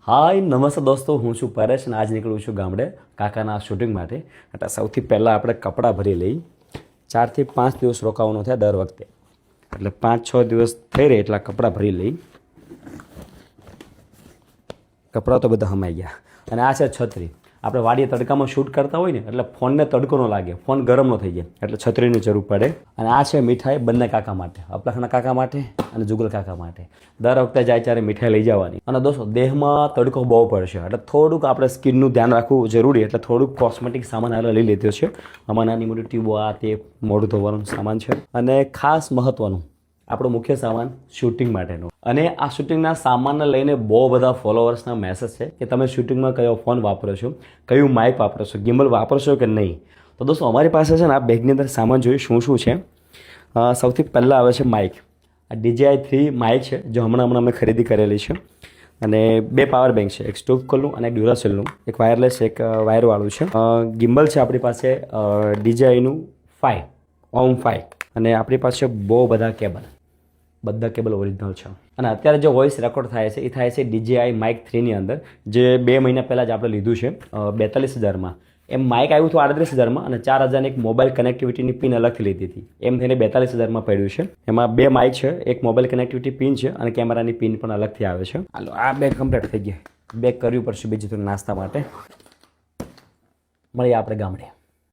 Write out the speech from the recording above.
હાય નમસ્તે દોસ્તો, હું છું પરેશ અને આજ નીકળું છું ગામડે કાકાના શૂટિંગ માટે. એટલે સૌથી પહેલાં આપણે કપડાં ભરી લઈ. 4 થી 5 દિવસ રોકાવાનું થાય દર વખતે, એટલે 5-6 દિવસ થઈ રહે એટલા કપડાં ભરી લઈ. કપડાં તો બધા હમાઈ ગયા. અને આ છે છત્રી. આપણે વાડીએ તડકામાં શૂટ કરતા હોય ને એટલે ફોનને તડકો ન લાગે, ફોન ગરમ ન થઈ જાય, એટલે છત્રીની જરૂર પડે. અને આ છે મીઠાઈ બંને કાકા માટે, અપલાખના કાકા માટે અને જુગલ કાકા માટે. દર વખતે જાય ત્યારે મીઠાઈ લઈ જવાની. અને દોસ્તો, દેહમાં તડકો બહુ પડશે એટલે થોડુંક આપણે સ્કિનનું ધ્યાન રાખવું જરૂરી, એટલે થોડુંક કોસ્મેટિક સામાન હાલ લઈ લીધો છે. આમાં નાની મોટી ટ્યુબો, આ તે મોઢું ધોવાનું સામાન છે. અને ખાસ મહત્ત્વનું આપણો મુખ્ય સામાન શૂટિંગ માટેનો. અને આ શૂટિંગના સામાનને લઈને બહુ બધા ફોલોવર્સના મેસેજ છે કે તમે શૂટિંગમાં કયો ફોન વાપરો છો, કયું માઇક વાપરો છો, ગિમ્બલ વાપરશો કે નહીં. તો દોસ્તો, અમારી પાસે છે ને આ બેગની અંદર સામાન જોયું શું શું છે. સૌથી પહેલાં આવે છે માઇક. આ DJI 3 માઇક છે, જો હમણાં અમે ખરીદી કરેલી છે. અને 2 પાવર બેંક છે, એક સ્ટોવકોલનું અને એક ડ્યુરાસેલનું, એક વાયરલેસ, એક વાયરવાળું છે. ગિમ્બલ છે આપણી પાસે DJIનું 5 ઓમ 5. અને આપણી પાસે બહુ બધા કેબલ, બધા કેબલ ઓરિજિનલ છે. અને અત્યારે જે વોઇસ રેકોર્ડ થાય છે એ થાય છે DJI માઇક 3ની અંદર, જે 2 મહિના પહેલાં જ આપણે લીધું છે 42,000માં. એમ માઇક આવ્યું હતું 38,000માં, અને 4,000 એક મોબાઈલ કનેક્ટિવિટીની પિન અલગથી લીધી હતી. એમ થઈને 42,000માં પડ્યું છે. એમાં 2 માઇક છે, એક મોબાઈલ કનેક્ટિવિટી પિન છે અને કેમેરાની પિન પણ અલગથી આવે છે. હાલો, આ બેગ કમ્પ્લીટ થઈ ગઈ. બેગ કરવી પડશે બીજું તો નાસ્તા માટે. મળીએ આપણે ગામડે.